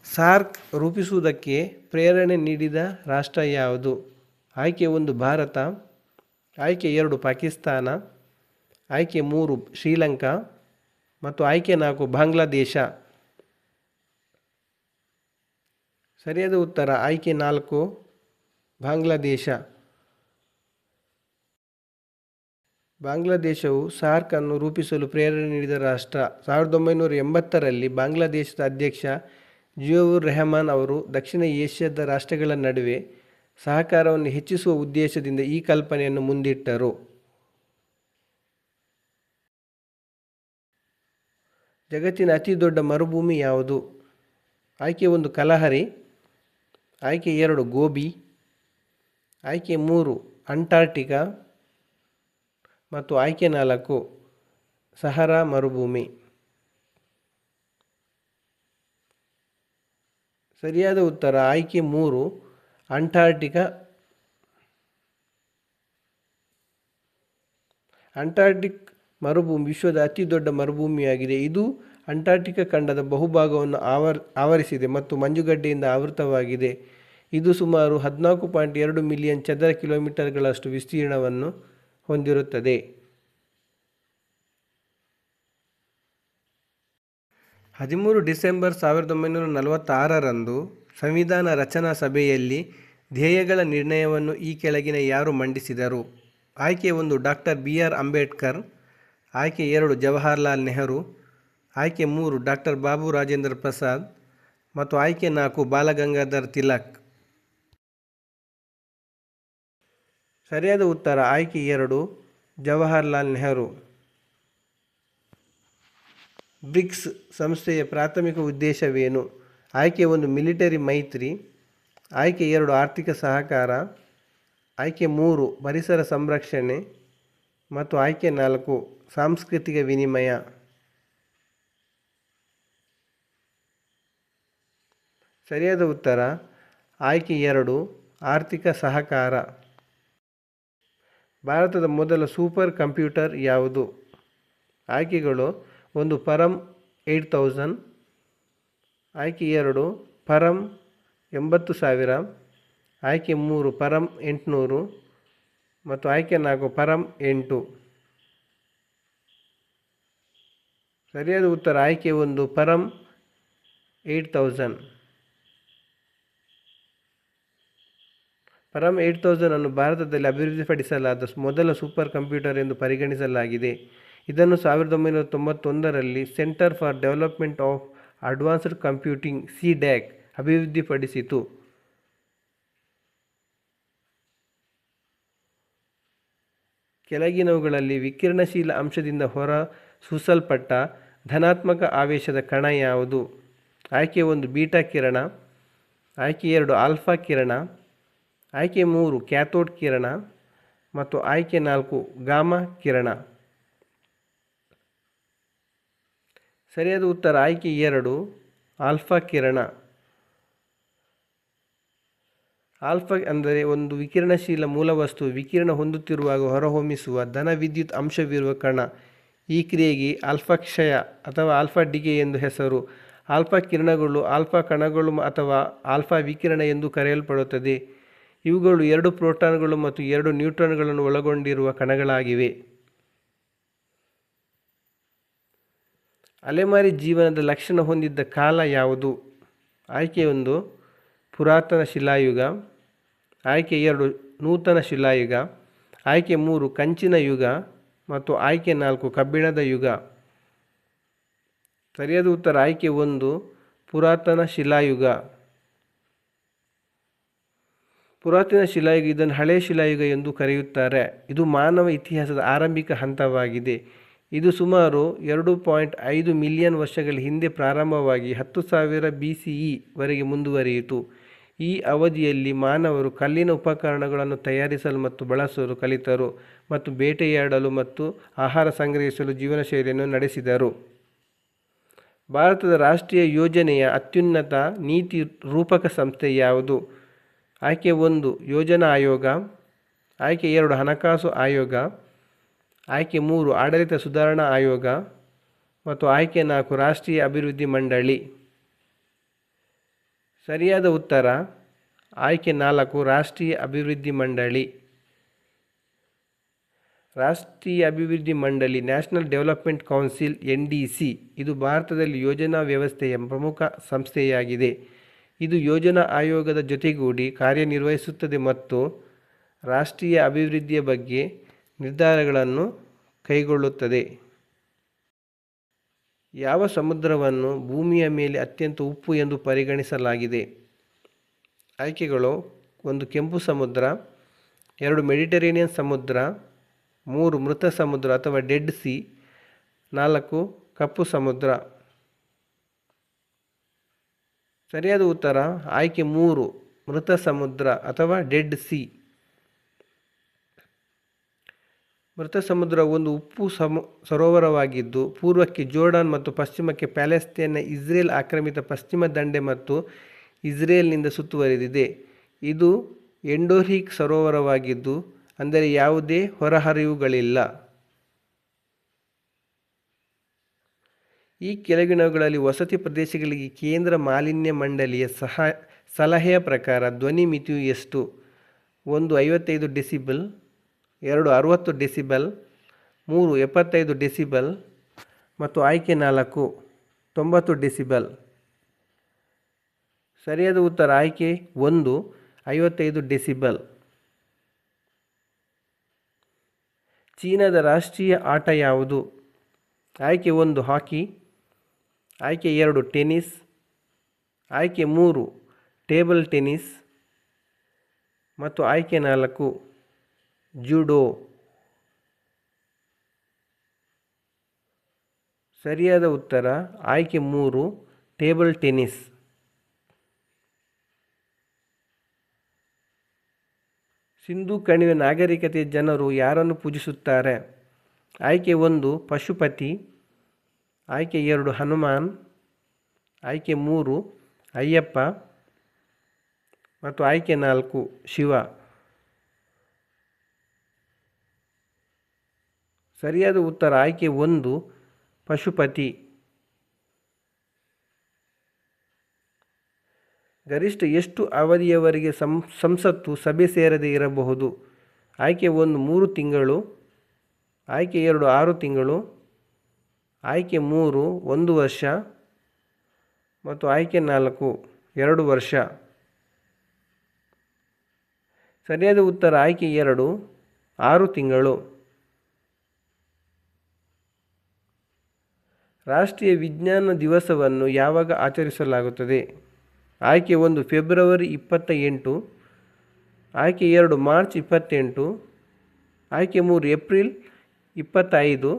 SAARC ರೂಪಿಸುವುದಕ್ಕೆ ಪ್ರೇರಣೆ ನೀಡಿದ ರಾಷ್ಟ್ರ ಯಾವುದು? ಆಯ್ಕೆ 1 ಭಾರತ, ಆಯ್ಕೆ 2 ಪಾಕಿಸ್ತಾನ, ಆಯ್ಕೆ 3 ಶ್ರೀಲಂಕಾ ಮತ್ತು ಆಯ್ಕೆ 4 ಬಾಂಗ್ಲಾದೇಶ. ಸರಿಯಾದ ಉತ್ತರ ಆಯ್ಕೆ 4 ಬಾಂಗ್ಲಾದೇಶ. ಬಾಂಗ್ಲಾದೇಶವು ಸಾರ್ಕ್ ಅನ್ನು ರೂಪಿಸಲು ಪ್ರೇರಣೆ ನೀಡಿದ ರಾಷ್ಟ್ರ. 1980ರಲ್ಲಿ ಬಾಂಗ್ಲಾದೇಶದ ಅಧ್ಯಕ್ಷ ಜಿಯಾವುರ್ ರೆಹಮಾನ್ ಅವರು ದಕ್ಷಿಣ ಏಷ್ಯಾದ ರಾಷ್ಟ್ರಗಳ ನಡುವೆ ಸಹಕಾರವನ್ನು ಹೆಚ್ಚಿಸುವ ಉದ್ದೇಶದಿಂದ ಈ ಕಲ್ಪನೆಯನ್ನು ಮುಂದಿಟ್ಟರು. ಜಗತ್ತಿನ ಅತಿ ದೊಡ್ಡ ಮರುಭೂಮಿ ಯಾವುದು? ಆಯ್ಕೆ 1 ಕಲಹರಿ, ಆಯ್ಕೆ 2 ಗೋಬಿ, ಆಯ್ಕೆ 3 ಅಂಟಾರ್ಟಿಕಾ ಮತ್ತು ಆಯ್ಕೆ 4 ಸಹರಾ ಮರುಭೂಮಿ. ಸರಿಯಾದ ಉತ್ತರ ಆಯ್ಕೆ 3 ಅಂಟಾರ್ಟಿಕಾ. ಅಂಟಾರ್ಟಿಕ್ ಮರುಭೂಮಿ ವಿಶ್ವದ ಅತಿ ದೊಡ್ಡ ಮರುಭೂಮಿಯಾಗಿದೆ. ಇದು ಅಂಟಾರ್ಟಿಕಾ ಖಂಡದ ಬಹುಭಾಗವನ್ನು ಆವರಿಸಿದೆ ಮತ್ತು ಮಂಜುಗಡ್ಡೆಯಿಂದ ಆವೃತವಾಗಿದೆ. ಇದು ಸುಮಾರು 14.2 ಮಿಲಿಯನ್ ಚದರ ಕಿಲೋಮೀಟರ್ಗಳಷ್ಟು ವಿಸ್ತೀರ್ಣವನ್ನು ಹೊಂದಿರುತ್ತದೆ. 13 ಡಿಸೆಂಬರ್ 1946ರಂದು ಸಂವಿಧಾನ ರಚನಾ ಸಭೆಯಲ್ಲಿ ಧ್ಯೇಯಗಳ ನಿರ್ಣಯವನ್ನು ಈ ಕೆಳಗಿನ ಯಾರು ಮಂಡಿಸಿದರು? ಆಯ್ಕೆ 1 ಡಾಕ್ಟರ್ ಬಿ.ಆರ್. ಅಂಬೇಡ್ಕರ್, ಆಯ್ಕೆ 2 ಜವಾಹರ್ಲಾಲ್ ನೆಹರು, ಆಯ್ಕೆ 3 ಡಾಕ್ಟರ್ ಬಾಬು ರಾಜೇಂದ್ರ ಪ್ರಸಾದ್ ಮತ್ತು ಆಯ್ಕೆ 4 ಬಾಲಗಂಗಾಧರ್ ತಿಲಕ್. ಸರಿಯಾದ ಉತ್ತರ ಆಯ್ಕೆ 2 ಜವಾಹರ್ಲಾಲ್ ನೆಹರು. ಬ್ರಿಕ್ಸ್ ಸಂಸ್ಥೆಯ ಪ್ರಾಥಮಿಕ ಉದ್ದೇಶವೇನು? ಆಯ್ಕೆ 1 ಮಿಲಿಟರಿ ಮೈತ್ರಿ, ಆಯ್ಕೆ 2 ಆರ್ಥಿಕ ಸಹಕಾರ, ಆಯ್ಕೆ 3 ಪರಿಸರ ಸಂರಕ್ಷಣೆ ಮತ್ತು ಆಯ್ಕೆ 4 ಸಾಂಸ್ಕೃತಿಕ ವಿನಿಮಯ. ಸರಿಯಾದ ಉತ್ತರ ಆಯ್ಕೆ 2 ಆರ್ಥಿಕ ಸಹಕಾರ. ಭಾರತದ ಮೊದಲ ಸೂಪರ್ ಕಂಪ್ಯೂಟರ್ ಯಾವುದು? ಆಯ್ಕೆಗಳು 1 ಪರಮ್ 8000, ಆಯ್ಕೆ 2 ಪರಮ್ 80000, ಆಯ್ಕೆ 3 ಪರಮ್ 800 ಮತ್ತು ಆಯ್ಕೆ 4 ಪರಮ್ 8. ಸರಿಯಾದ ಉತ್ತರ ಆಯ್ಕೆ 1 ಪರಮ್ 8000. ಪರಮ್ 8000 ಅನ್ನು ಭಾರತದಲ್ಲಿ ಅಭಿವೃದ್ಧಿಪಡಿಸಲಾದ ಮೊದಲ ಸೂಪರ್ ಕಂಪ್ಯೂಟರ್ ಎಂದು ಪರಿಗಣಿಸಲಾಗಿದೆ. ಇದನ್ನು 1991ರಲ್ಲಿ centre for development of advanced computing (CDAC) ಅಭಿವೃದ್ಧಿಪಡಿಸಿತು. ಕೆಳಗಿನವುಗಳಲ್ಲಿ ವಿಕಿರಣಶೀಲ ಅಂಶದಿಂದ ಹೊರಸೂಸಲ್ಪಟ್ಟ ಧನಾತ್ಮಕ ಆವೇಶದ ಕಣ ಯಾವುದು? ಆಯ್ಕೆ 1 ಬೀಟಾ ಕಿರಣ, ಆಯ್ಕೆ 2 ಆಲ್ಫಾ ಕಿರಣ, ಆಯ್ಕೆ 3 ಕ್ಯಾಥೋಡ್ ಕಿರಣ ಮತ್ತು ಆಯ್ಕೆ 4 ಗಾಮಾ ಕಿರಣ. ಸರಿಯಾದ ಉತ್ತರ ಆಯ್ಕೆ 2 ಆಲ್ಫಾ ಕಿರಣ. ಆಲ್ಫಾ ಅಂದರೆ ಒಂದು ವಿಕಿರಣಶೀಲ ಮೂಲವಸ್ತು ವಿಕಿರಣ ಹೊಂದುತ್ತಿರುವಾಗ ಹೊರಹೊಮ್ಮಿಸುವ ಧನ ವಿದ್ಯುತ್ ಅಂಶವಿರುವ ಕಣ. ಈ ಕ್ರಿಯೆಗೆ ಆಲ್ಫಾ ಕ್ಷಯ ಅಥವಾ ಆಲ್ಫಾ ಡಿಕೆ ಎಂದು ಹೆಸರು. ಆಲ್ಫಾ ಕಿರಣಗಳು ಆಲ್ಫಾ ಕಣಗಳು ಅಥವಾ ಆಲ್ಫಾ ವಿಕಿರಣ ಎಂದು ಕರೆಯಲ್ಪಡುತ್ತದೆ. ಇವುಗಳು 2 ಪ್ರೋಟಾನ್ಗಳು ಮತ್ತು 2 ನ್ಯೂಟ್ರಾನ್ಗಳನ್ನು ಒಳಗೊಂಡಿರುವ ಕಣಗಳಾಗಿವೆ. ಅಲೆಮಾರಿ ಜೀವನದ ಲಕ್ಷಣ ಹೊಂದಿದ್ದ ಕಾಲ ಯಾವುದು? ಆಯ್ಕೆ 1 ಪುರಾತನ ಶಿಲಾಯುಗ, ಆಯ್ಕೆ 2 ನೂತನ ಶಿಲಾಯುಗ, ಆಯ್ಕೆ 3 ಕಂಚಿನ ಯುಗ ಮತ್ತು ಆಯ್ಕೆ 4 ಕಬ್ಬಿಣದ ಯುಗ. ಸರಿಯಾದ ಉತ್ತರ ಆಯ್ಕೆ 1 ಪುರಾತನ ಶಿಲಾಯುಗ. ಪುರಾತನ ಶಿಲಾಯುಗ, ಇದನ್ನು ಹಳೆ ಶಿಲಾಯುಗ ಎಂದು ಕರೆಯುತ್ತಾರೆ. ಇದು ಮಾನವ ಇತಿಹಾಸದ ಆರಂಭಿಕ ಹಂತವಾಗಿದೆ. ಇದು ಸುಮಾರು 2.5 ಮಿಲಿಯನ್ ವರ್ಷಗಳ ಹಿಂದೆ ಪ್ರಾರಂಭವಾಗಿ 10,000 BCE ವರೆಗೆ ಮುಂದುವರಿಯಿತು. ಈ ಅವಧಿಯಲ್ಲಿ ಮಾನವರು ಕಲ್ಲಿನ ಉಪಕರಣಗಳನ್ನು ತಯಾರಿಸಲು ಮತ್ತು ಬಳಸಲು ಕಲಿತರು ಮತ್ತು ಬೇಟೆಯಾಡಲು ಮತ್ತು ಆಹಾರ ಸಂಗ್ರಹಿಸಲು ಜೀವನ ಶೈಲಿಯನ್ನು ನಡೆಸಿದರು. ಭಾರತದ ರಾಷ್ಟ್ರೀಯ ಯೋಜನೆಯ ಅತ್ಯುನ್ನತ ನೀತಿ ರೂಪಕ ಸಂಸ್ಥೆ ಯಾವುದು? ಆಯ್ಕೆ 1 ಯೋಜನಾ ಆಯೋಗ, ಆಯ್ಕೆ 2 ಹಣಕಾಸು ಆಯೋಗ, ಆಯ್ಕೆ 3 ಆಡಳಿತ ಸುಧಾರಣಾ ಆಯೋಗ ಮತ್ತು ಆಯ್ಕೆ 4 ರಾಷ್ಟ್ರೀಯ ಅಭಿವೃದ್ಧಿ ಮಂಡಳಿ. ಸರಿಯಾದ ಉತ್ತರ ಆಯ್ಕೆ 4 ರಾಷ್ಟ್ರೀಯ ಅಭಿವೃದ್ಧಿ ಮಂಡಳಿ. ರಾಷ್ಟ್ರೀಯ ಅಭಿವೃದ್ಧಿ ಮಂಡಳಿ ನ್ಯಾಷನಲ್ ಡೆವಲಪ್ಮೆಂಟ್ ಕೌನ್ಸಿಲ್ NDC ಇದು ಭಾರತದಲ್ಲಿ ಯೋಜನಾ ವ್ಯವಸ್ಥೆಯ ಪ್ರಮುಖ ಸಂಸ್ಥೆಯಾಗಿದೆ. ಇದು ಯೋಜನಾ ಆಯೋಗದ ಜೊತೆಗೂಡಿ ಕಾರ್ಯನಿರ್ವಹಿಸುತ್ತದೆ ಮತ್ತು ರಾಷ್ಟ್ರೀಯ ಅಭಿವೃದ್ಧಿಯ ಬಗ್ಗೆ ನಿರ್ಧಾರಗಳನ್ನು ಕೈಗೊಳ್ಳುತ್ತದೆ. ಯಾವ ಸಮುದ್ರವನ್ನು ಭೂಮಿಯ ಮೇಲೆ ಅತ್ಯಂತ ಉಪ್ಪು ಎಂದು ಪರಿಗಣಿಸಲಾಗಿದೆ? ಆಯ್ಕೆಗಳು: 1 ಕೆಂಪು ಸಮುದ್ರ, 2 ಮೆಡಿಟರೇನಿಯನ್ ಸಮುದ್ರ, 3 ಮೃತ ಸಮುದ್ರ ಅಥವಾ ಡೆಡ್ ಸಿ, 4 ಕಪ್ಪು ಸಮುದ್ರ. ಸರಿಯಾದ ಉತ್ತರ ಆಯ್ಕೆ 3 ಮೃತ ಸಮುದ್ರ ಅಥವಾ ಡೆಡ್ ಸಿ. ಮೃತ ಸಮುದ್ರ ಒಂದು ಉಪ್ಪು ಸರೋವರವಾಗಿದ್ದು ಪೂರ್ವಕ್ಕೆ ಜೋರ್ಡಾನ್ ಮತ್ತು ಪಶ್ಚಿಮಕ್ಕೆ ಪ್ಯಾಲೆಸ್ತೈನ್ನ ಇಸ್ರೇಲ್ ಆಕ್ರಮಿತ ಪಶ್ಚಿಮ ದಂಡೆ ಮತ್ತು ಇಸ್ರೇಲ್ನಿಂದ ಸುತ್ತುವರಿದಿದೆ. ಇದು ಎಂಡೋರಿಕ್ ಸರೋವರವಾಗಿದ್ದು ಅಂದರೆ ಯಾವುದೇ ಹೊರಹರಿವುಗಳಿಲ್ಲ. ಈ ಕೆಳಗಿನವುಗಳಲ್ಲಿ ವಸತಿ ಪ್ರದೇಶಗಳಿಗೆ ಕೇಂದ್ರ ಮಾಲಿನ್ಯ ಮಂಡಳಿಯ ಸಲಹೆಯ ಪ್ರಕಾರ ಧ್ವನಿ ಮಿತಿಯು ಎಷ್ಟು? 1 55 ಡೆಸಿಬಲ್, 2 60 ಡೆಸಿಬಲ್, 3 75 ಡೆಸಿಬಲ್ ಮತ್ತು ಆಯ್ಕೆ 4 90 ಡೆಸಿಬಲ್. ಸರಿಯಾದ ಉತ್ತರ ಆಯ್ಕೆ 1 55 ಡೆಸಿಬಲ್. ಚೀನಾದ ರಾಷ್ಟ್ರೀಯ ಆಟ ಯಾವುದು? ಆಯ್ಕೆ 1 ಹಾಕಿ, ಆಯ್ಕೆ 2 ಟೆನ್ನಿಸ್, ಆಯ್ಕೆ 3 ಟೇಬಲ್ ಟೆನ್ನಿಸ್ ಮತ್ತು ಆಯ್ಕೆ 4 ಜೂಡೋ. ಸರಿಯಾದ ಉತ್ತರ ಆಯ್ಕೆ 3 ಟೇಬಲ್ ಟೆನ್ನಿಸ್. ಸಿಂಧೂ ಕಣಿವೆ ನಾಗರಿಕತೆಯ ಜನರು ಯಾರನ್ನು ಪೂಜಿಸುತ್ತಾರೆ? ಆಯ್ಕೆ 1 ಪಶುಪತಿ, ಆಯ್ಕೆ 2 ಹನುಮಾನ್, ಆಯ್ಕೆ 3 ಅಯ್ಯಪ್ಪ ಮತ್ತು ಆಯ್ಕೆ 4 ಶಿವ. ಸರಿಯಾದ ಉತ್ತರ ಆಯ್ಕೆ 1 ಪಶುಪತಿ. ಗರಿಷ್ಠ ಎಷ್ಟು ಅವಧಿಯವರೆಗೆ ಸಂಸತ್ತು ಸಭೆ ಸೇರದೇ ಇರಬಹುದು? ಆಯ್ಕೆ 1 3 ತಿಂಗಳು, ಆಯ್ಕೆ 2 6 ತಿಂಗಳು, ಆಯ್ಕೆ 3 1 ವರ್ಷ ಮತ್ತು ಆಯ್ಕೆ 4 2 ವರ್ಷ. ಸರಿಯಾದ ಉತ್ತರ ಆಯ್ಕೆ 2 6 ತಿಂಗಳು. ರಾಷ್ಟ್ರೀಯ ವಿಜ್ಞಾನ ದಿವಸವನ್ನು ಯಾವಾಗ ಆಚರಿಸಲಾಗುತ್ತದೆ? ಆಯ್ಕೆ 1 ಫೆಬ್ರವರಿ 28, ಆಯ್ಕೆ 2 ಮಾರ್ಚ್ 28, ಆಯ್ಕೆ 3 ಏಪ್ರಿಲ್ 25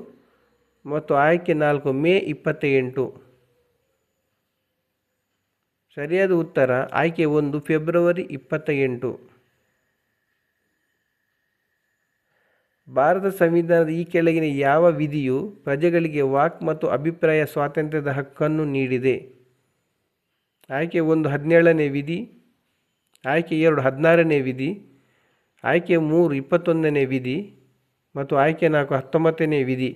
ಮತ್ತು ಆಯ್ಕೆ 4 ಮೇ 28. ಸರಿಯಾದ ಉತ್ತರ ಆಯ್ಕೆ 1 ಫೆಬ್ರವರಿ 28. ಭಾರತ ಸಂವಿಧಾನದ ಈ ಕೆಳಗಿನ ಯಾವ ವಿಧಿಯು ಪ್ರಜೆಗಳಿಗೆ ವಾಕ್ ಮತ್ತು ಅಭಿಪ್ರಾಯ ಸ್ವಾತಂತ್ರ್ಯದ ಹಕ್ಕನ್ನು ನೀಡಿದೆ? ಆಯ್ಕೆ 1 17ನೇ ವಿಧಿ, ಆಯ್ಕೆ 2 16ನೇ ವಿಧಿ, ಆಯ್ಕೆ 3 21ನೇ ವಿಧಿ ಮತ್ತು ಆಯ್ಕೆ 4 19ನೇ ವಿಧಿ.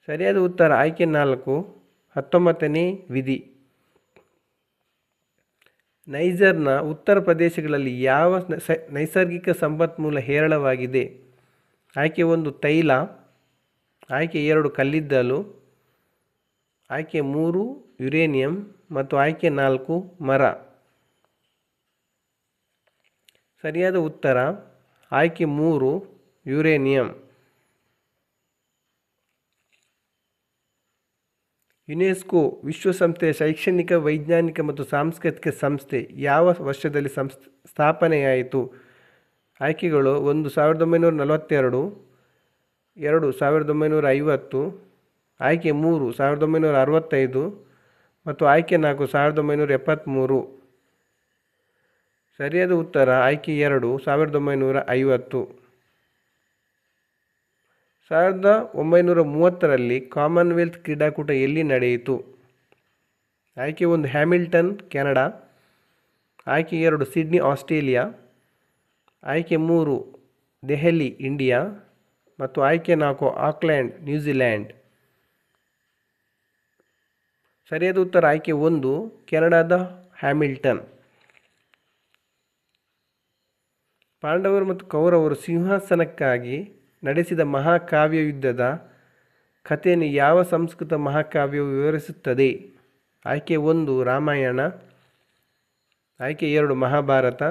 ಸರಿಯಾದ ಉತ್ತರ ಆಯ್ಕೆ 4 19ನೇ ವಿಧಿ. ನೈಜರ್ನ ಉತ್ತರ ಪ್ರದೇಶಗಳಲ್ಲಿ ಯಾವ ನೈಸರ್ಗಿಕ ಸಂಪನ್ಮೂಲ ಹೇರಳವಾಗಿದೆ? ಆಯ್ಕೆ 1 ತೈಲ, ಆಯ್ಕೆ 2 ಕಲ್ಲಿದ್ದಲು, ಆಯ್ಕೆ 3 ಯುರೇನಿಯಂ ಮತ್ತು ಆಯ್ಕೆ 4 ಮರ. ಸರಿಯಾದ ಉತ್ತರ ಆಯ್ಕೆ 3 ಯುರೇನಿಯಂ. ಯುನೆಸ್ಕೋ ವಿಶ್ವಸಂಸ್ಥೆಯ ಶೈಕ್ಷಣಿಕ, ವೈಜ್ಞಾನಿಕ ಮತ್ತು ಸಾಂಸ್ಕೃತಿಕ ಸಂಸ್ಥೆ ಯಾವ ವರ್ಷದಲ್ಲಿ ಸ್ಥಾಪನೆಯಾಯಿತು? ಆಯ್ಕೆಗಳು 1 1942, 2 1950, ಆಯ್ಕೆ 3 1965 ಮತ್ತು ಆಯ್ಕೆ 4 1973. ಸರಿಯಾದ ಉತ್ತರ ಆಯ್ಕೆ 2 1950. 1930ರಲ್ಲಿ ಕಾಮನ್ವೆಲ್ತ್ ಕ್ರೀಡಾಕೂಟ ಎಲ್ಲಿ ನಡೆಯಿತು? ಆಯ್ಕೆ 1 ಹ್ಯಾಮಿಲ್ಟನ್ ಕೆನಡಾ, ಆಯ್ಕೆ 2 ಸಿಡ್ನಿ ಆಸ್ಟ್ರೇಲಿಯಾ, ಆಯ್ಕೆ 3 ದೆಹಲಿ ಇಂಡಿಯಾ ಮತ್ತು ಆಯ್ಕೆ 4 ಆಕ್ಲೆಂಡ್ ನ್ಯೂಜಿಲ್ಯಾಂಡ್. ಸರಿಯಾದ ಉತ್ತರ ಆಯ್ಕೆ 1 ಕೆನಡಾದ ಹ್ಯಾಮಿಲ್ಟನ್. ಪಾಂಡವರು ಮತ್ತು ಕೌರವರು ಸಿಂಹಾಸನಕ್ಕಾಗಿ ನಡೆಸಿದ ಮಹಾಕಾವ್ಯ ಯುದ್ಧದ ಕಥೆಯನ್ನು ಯಾವ ಸಂಸ್ಕೃತ ಮಹಾಕಾವ್ಯವು ವಿವರಿಸುತ್ತದೆ? ಆಯ್ಕೆ 1 ರಾಮಾಯಣ, ಆಯ್ಕೆ 2 ಮಹಾಭಾರತ,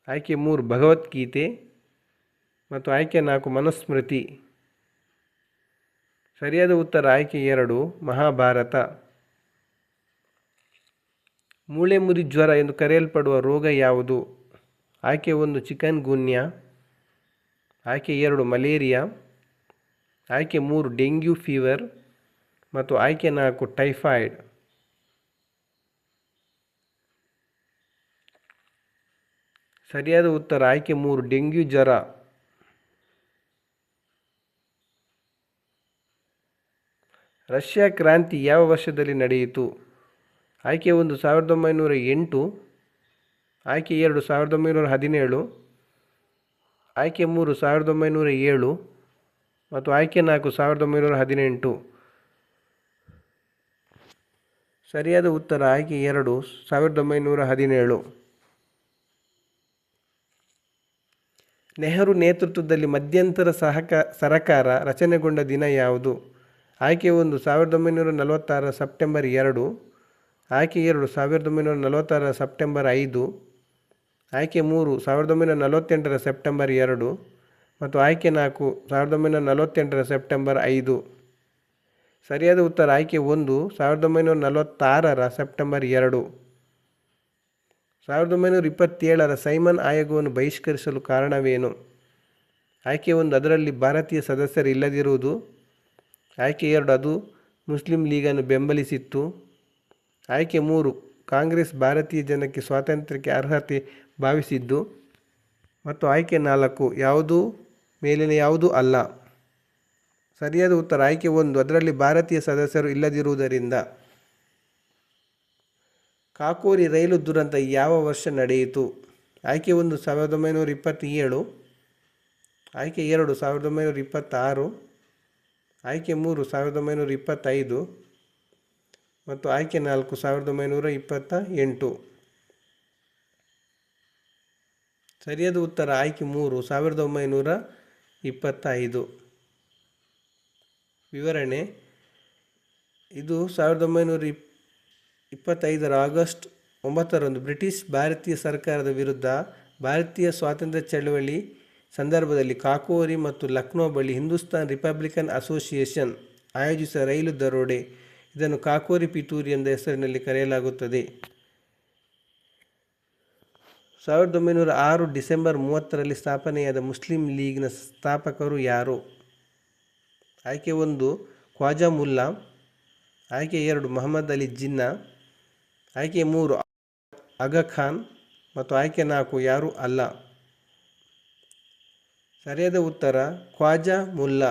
ಆಯ್ಕೆ 3 ಭಗವದ್ಗೀತೆ ಮತ್ತು ಆಯ್ಕೆ 4 ಮನುಸ್ಮೃತಿ. ಸರಿಯಾದ ಉತ್ತರ ಆಯ್ಕೆ 2 ಮಹಾಭಾರತ. ಮೂಳೆ ಮುರಿ ಜ್ವರ ಎಂದು ಕರೆಯಲ್ಪಡುವ ರೋಗ ಯಾವುದು? ಆಯ್ಕೆ 1 ಚಿಕನ್ ಗುನ್ಯಾ, ಆಯ್ಕೆ 2 ಮಲೇರಿಯಾ, ಆಯ್ಕೆ 3 ಡೆಂಗ್ಯೂ ಫೀವರ್ ಮತ್ತು ಆಯ್ಕೆ 4 ಟೈಫಾಯ್ಡ್. ಸರಿಯಾದ ಉತ್ತರ ಆಯ್ಕೆ 3 ಡೆಂಗ್ಯೂ ಜ್ವರ. ರಷ್ಯಾ ಕ್ರಾಂತಿ ಯಾವ ವರ್ಷದಲ್ಲಿ ನಡೆಯಿತು? ಆಯ್ಕೆ 1 1908, ಆಯ್ಕೆ 2 1917, ಆಯ್ಕೆ 3 1907 ಮತ್ತು ಆಯ್ಕೆ 4 1918. ಸರಿಯಾದ ಉತ್ತರ ಆಯ್ಕೆ 2 1917. ನೆಹರು ನೇತೃತ್ವದಲ್ಲಿ ಮಧ್ಯಂತರ ಸರಕಾರ ರಚನೆಗೊಂಡ ದಿನ ಯಾವುದು? ಆಯ್ಕೆ 1 1946 ಸೆಪ್ಟೆಂಬರ್ 2, ಆಯ್ಕೆ 2 1946 ಸೆಪ್ಟೆಂಬರ್ 5, ಆಯ್ಕೆ 3 1948 ಸೆಪ್ಟೆಂಬರ್ 2 ಮತ್ತು ಆಯ್ಕೆ 4 1948 ಸೆಪ್ಟೆಂಬರ್ 5. ಸರಿಯಾದ ಉತ್ತರ ಆಯ್ಕೆ 1 1946 ಸೆಪ್ಟೆಂಬರ್ 2. 1927 ಸೈಮನ್ ಆಯೋಗವನ್ನು ಬಹಿಷ್ಕರಿಸಲು ಕಾರಣವೇನು? ಆಯ್ಕೆ 1 ಅದರಲ್ಲಿ ಭಾರತೀಯ ಸದಸ್ಯರು ಇಲ್ಲದಿರುವುದು, ಆಯ್ಕೆ 2 ಅದು ಮುಸ್ಲಿಂ ಲೀಗನ್ನು ಬೆಂಬಲಿಸಿತ್ತು, ಆಯ್ಕೆ 3 ಕಾಂಗ್ರೆಸ್ ಭಾರತೀಯ ಜನಕ್ಕೆ ಸ್ವಾತಂತ್ರ್ಯಕ್ಕೆ ಅರ್ಹತೆ ಭಾವಿಸಿದ್ದು ಮತ್ತು ಆಯ್ಕೆ 4 ಯಾವುದೂ ಮೇಲಿನ ಯಾವುದೂ ಅಲ್ಲ. ಸರಿಯಾದ ಉತ್ತರ ಆಯ್ಕೆ 1 ಅದರಲ್ಲಿ ಭಾರತೀಯ ಸದಸ್ಯರು ಇಲ್ಲದಿರುವುದರಿಂದ. ಕಾಕೋರಿ ರೈಲು ದುರಂತ ಯಾವ ವರ್ಷ ನಡೆಯಿತು? ಆಯ್ಕೆ 1 1927, ಆಯ್ಕೆ 2 1926, ಆಯ್ಕೆ 3 1925 ಮತ್ತು ಆಯ್ಕೆ 4 1928. ಸರಿಯಾದ ಉತ್ತರ ಆಯ್ಕೆ 3 1925. ವಿವರಣೆ: ಇದು 1925 ಆಗಸ್ಟ್ 9ರಂದು ಬ್ರಿಟಿಷ್ ಭಾರತೀಯ ಸರ್ಕಾರದ ವಿರುದ್ಧ ಭಾರತೀಯ ಸ್ವಾತಂತ್ರ್ಯ ಚಳವಳಿ ಸಂದರ್ಭದಲ್ಲಿ ಕಾಕೋರಿ ಮತ್ತು ಲಕ್ನೋ ಬಳಿ ಹಿಂದೂಸ್ತಾನ್ ರಿಪಬ್ಲಿಕನ್ ಅಸೋಸಿಯೇಷನ್ ಆಯೋಜಿಸಿದ ರೈಲು ದರೋಡೆ. ಇದನ್ನು ಕಾಕೋರಿ ಪಿತೂರಿ ಎಂಬ ಹೆಸರಿನಲ್ಲಿ ಕರೆಯಲಾಗುತ್ತದೆ. 1906 ಡಿಸೆಂಬರ್ 30ರಲ್ಲಿ ಸ್ಥಾಪನೆಯಾದ ಮುಸ್ಲಿಂ ಲೀಗ್ನ ಸ್ಥಾಪಕರು ಯಾರು? ಆಯ್ಕೆ 1 ಖ್ವಾಜಾ ಮುಲ್ಲಾ, ಆಯ್ಕೆ 2 ಮೊಹಮ್ಮದ್ ಅಲಿ ಜಿನ್ನಾ, ಆಯ್ಕೆ 3 ಆಗಾ ಖಾನ್ ಮತ್ತು ಆಯ್ಕೆ 4 ಯಾರೂ ಅಲ್ಲ. ಸರಿಯಾದ ಉತ್ತರ ಖ್ವಾಜಾ ಮುಲ್ಲಾ.